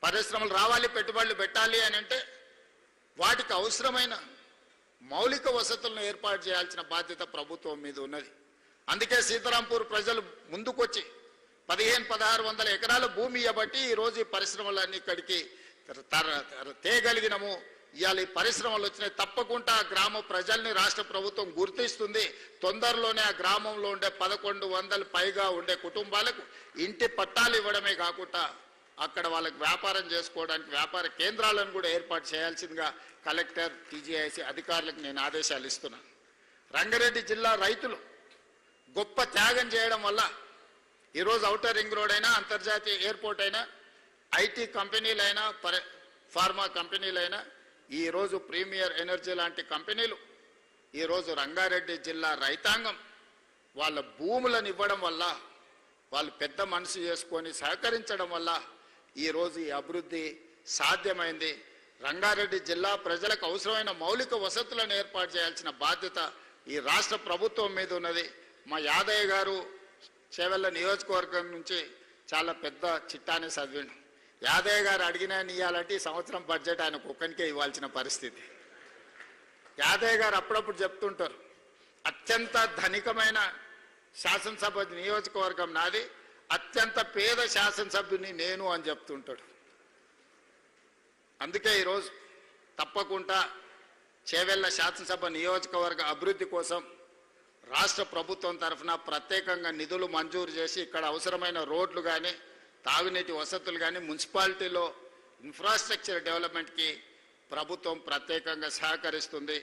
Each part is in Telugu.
పరిశ్రమలు రావాలి, పెట్టుబడులు పెట్టాలి అని అంటే వాటికి అవసరమైన మౌలిక వసతులను ఏర్పాటు చేయాల్సిన బాధ్యత ప్రభుత్వం మీద ఉన్నది. అందుకే సీతారాంపూర్ ప్రజలు ముందుకొచ్చి 1500-1600 ఎకరాల భూమి ఇవ్వబట్టి ఈరోజు ఈ పరిశ్రమలన్నీ ఇక్కడికి తేగలిగినము. ఇవాళ ఈ పరిశ్రమలు వచ్చినాయి. తప్పకుండా గ్రామ ప్రజల్ని రాష్ట్ర ప్రభుత్వం గుర్తిస్తుంది. తొందరలోనే ఆ గ్రామంలో ఉండే 1100 పైగా ఉండే కుటుంబాలకు ఇంటి పట్టాలు ఇవ్వడమే కాకుండా అక్కడ వాళ్ళకి వ్యాపారం చేసుకోవడానికి వ్యాపార కేంద్రాలను కూడా ఏర్పాటు చేయాల్సిందిగా కలెక్టర్, టీజీఐసీ అధికారులకు నేను ఆదేశాలు ఇస్తున్నాను. రంగారెడ్డి జిల్లా రైతులు గొప్ప త్యాగం చేయడం వల్ల ఈరోజు ఔటర్ రింగ్ రోడ్ అయినా, అంతర్జాతీయ ఎయిర్పోర్ట్ అయినా, ఐటీ కంపెనీలైనా, ఫార్మా కంపెనీలైనా, ఈరోజు ప్రీమియర్ ఎనర్జీ లాంటి కంపెనీలు ఈరోజు రంగారెడ్డి జిల్లా రైతాంగం వాళ్ళ భూములను ఇవ్వడం వల్ల, వాళ్ళు పెద్ద మనసు చేసుకొని సహకరించడం వల్ల ఈరోజు ఈ అభివృద్ధి సాధ్యమైంది. రంగారెడ్డి జిల్లా ప్రజలకు అవసరమైన మౌలిక వసతులను ఏర్పాటు చేయాల్సిన బాధ్యత ఈ రాష్ట్ర ప్రభుత్వం మీద ఉన్నది. మా యాదయ్య గారు చేవెళ్ళ నియోజకవర్గం నుంచి చాలా పెద్ద చిట్టానే చదివిండు. యాదయ్య గారు అడిగినా ఇవ్వాలంటే ఈ సంవత్సరం బడ్జెట్ ఆయనకు ఒక్కనికే ఇవ్వాల్సిన పరిస్థితి. యాదయ్య గారు అప్పుడప్పుడు చెప్తుంటారు, అత్యంత ధనికమైన శాసనసభ నియోజకవర్గం నాది, అత్యంత పేద శాసనసభ్యుని నేను అని చెప్తుంటాడు. అందుకే ఈరోజు తప్పకుండా చేవెళ్ళ శాసనసభ నియోజకవర్గ అభివృద్ధి కోసం రాష్ట్ర ప్రభుత్వం తరఫున ప్రత్యేకంగా నిధులు మంజూరు చేసి ఇక్కడ అవసరమైన రోడ్లు కానీ, తాగునీటి వసతులు కానీ, మున్సిపాలిటీలో ఇన్ఫ్రాస్ట్రక్చర్ డెవలప్మెంట్కి ప్రభుత్వం ప్రత్యేకంగా సహకరిస్తుంది.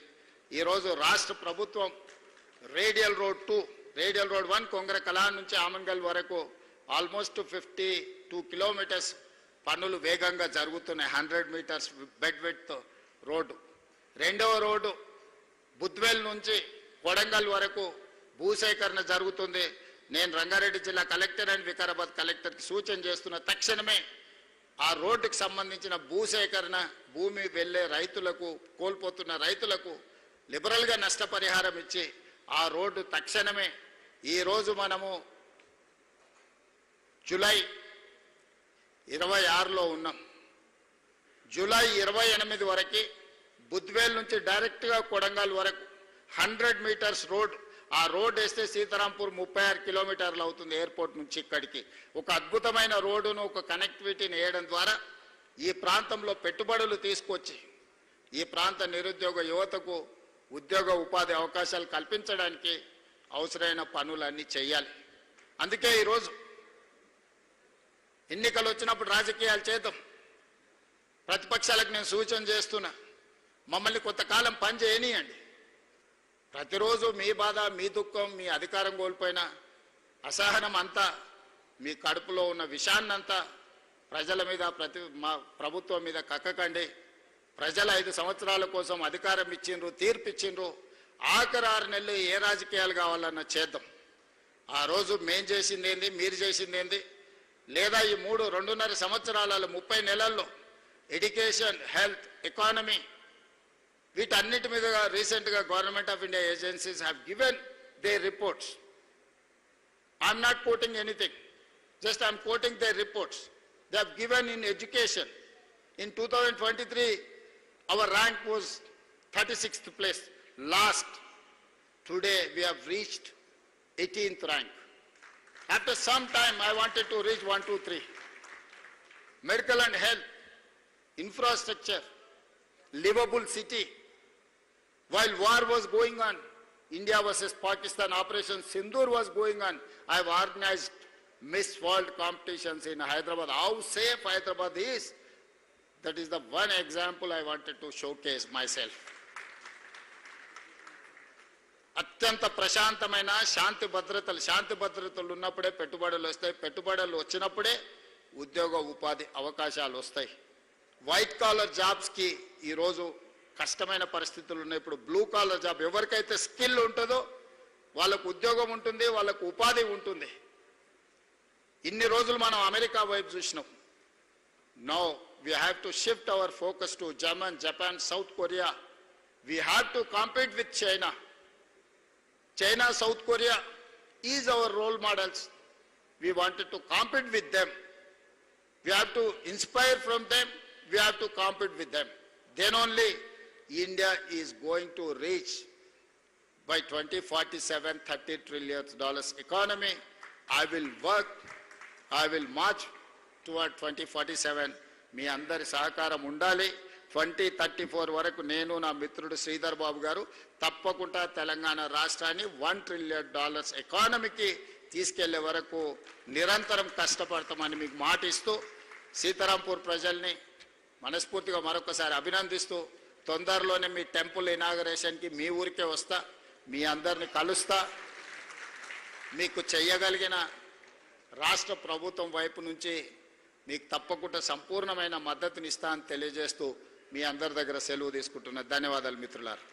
ఈరోజు రాష్ట్ర ప్రభుత్వం రేడియల్ రోడ్ 2, రేడియల్ రోడ్ 1 కొంగరకలా నుంచి ఆమన్గల్ వరకు ఆల్మోస్ట్ 52 కిలోమీటర్స్ పనులు వేగంగా జరుగుతున్నాయి. 100 మీటర్స్ బెడ్ విడ్త్ రోడ్డు. రెండవ రోడ్డు బుద్వేల్ నుంచి కొడంగల్ వరకు భూసేకరణ జరుగుతుంది. నేను రంగారెడ్డి జిల్లా కలెక్టర్ అండ్ వికారాబాద్ కలెక్టర్కి సూచన చేస్తున్న తక్షణమే ఆ రోడ్డుకి సంబంధించిన భూసేకరణ, భూమి వెళ్ళే రైతులకు, కోల్పోతున్న రైతులకు లిబరల్గా నష్టపరిహారం ఇచ్చి ఆ రోడ్డు తక్షణమే, ఈరోజు మనము జూలై 26లో ఉన్నాం. జూలై 28 వరకు బుద్వేల్ నుంచి డైరెక్ట్గా కొడంగల్ వరకు 100 మీటర్స్ రోడ్, ఆ రోడ్ వేస్తే సీతారాంపూర్ 36 కిలోమీటర్లు అవుతుంది ఎయిర్పోర్ట్ నుంచి ఇక్కడికి. ఒక అద్భుతమైన రోడ్డును, ఒక కనెక్టివిటీని వేయడం ద్వారా ఈ ప్రాంతంలో పెట్టుబడులు తీసుకొచ్చి ఈ ప్రాంత నిరుద్యోగ యువతకు ఉద్యోగ ఉపాధి అవకాశాలు కల్పించడానికి అవసరమైన పనులన్నీ చేయాలి. అందుకే ఈరోజు ఎన్నికలు వచ్చినప్పుడు రాజకీయాలు చేద్దాం. ప్రతిపక్షాలకు నేను సూచన చేస్తున్నా, మమ్మల్ని కొంతకాలం పని చేయనియండి. ప్రతిరోజు మీ బాధ, మీ దుఃఖం, మీ అధికారం కోల్పోయిన అసహనం అంతా, మీ కడుపులో ఉన్న విషాన్నంతా ప్రజల మీద, మా ప్రభుత్వం మీద కక్కకండి. ప్రజలు 5 సంవత్సరాల కోసం అధికారం ఇచ్చిండ్రు, తీర్పు ఇచ్చిండ్రు. ఆఖరి 6 నెలలు ఏ రాజకీయాలు కావాలన్నా చేద్దాం. ఆ రోజు మేం చేసింది ఏంది, మీరు చేసింది ఏంది, లేదా ఈ 2.5 సంవత్సరాలలో 30 నెలల్లో ఎడ్యుకేషన్, హెల్త్, ఎకానమీ, వీటన్నిటి మీద రీసెంట్గా government of India agencies have given their reports. I'm not quoting anything, just I'm quoting their reports. They have given in education. In 2023, our rank was 36th place. Last, today we have reached 18th rank. After some time, I wanted to reach 1, 2, 3. Medical and health, infrastructure, livable city. While war was going on, India versus Pakistan, Operation Sindoor was going on, I have organized Miss World competitions in Hyderabad. How safe Hyderabad is, that is the one example I wanted to showcase myself. అత్యంత ప్రశాంతమైన శాంతి భద్రతలు ఉన్నప్పుడే పెట్టుబడులు వస్తాయి. పెట్టుబడులు వచ్చినప్పుడే ఉద్యోగ ఉపాధి అవకాశాలు వస్తాయి. వైట్ కాలర్ జాబ్స్కి ఈరోజు కష్టమైన పరిస్థితులు ఉన్నాయి. ఇప్పుడు బ్లూ కాలర్ జాబ్, ఎవరికైతే స్కిల్ ఉంటుందో వాళ్ళకు ఉద్యోగం ఉంటుంది, వాళ్ళకు ఉపాధి ఉంటుంది. ఇన్ని రోజులు మనం అమెరికా వైపు చూసినాం. Now we have to shift our focus to German, Japan, South Korea. We have to compete with China. China, South Korea is our role models. We wanted to compete with them. We have to inspire from them. We have to compete with them. Then only India is going to reach by 2047 $30 trillion economy. I will work. I will march toward 2047. మీ అందరి సహకారం ఉండాలి. 2034 వరకు నేను నా మిత్రుడు శ్రీధర్ బాబు గారు తప్పకుండా తెలంగాణ రాష్ట్రాన్ని $1 trillion ఎకానమీకి తీసుకెళ్లే వరకు నిరంతరం కష్టపడతామని మీకు మాట ఇస్తూ సీతారాంపూర్ ప్రజల్ని మనస్ఫూర్తిగా మరొకసారి అభినందిస్తూ తొందరలోనే మీ టెంపుల్ ఇనాగరేషన్కి మీ ఊరికే వస్తా, మీ అందరిని కలుస్తా. మీకు చేయగలిగిన రాష్ట్ర ప్రభుత్వం వైపు నుంచి మీకు తప్పకుండా సంపూర్ణమైన మద్దతుని ఇస్తా అని తెలియజేస్తూ మీ అందరి దగ్గర సెలవు తీసుకుంటున్నా. ధన్యవాదాలు మిత్రులారా.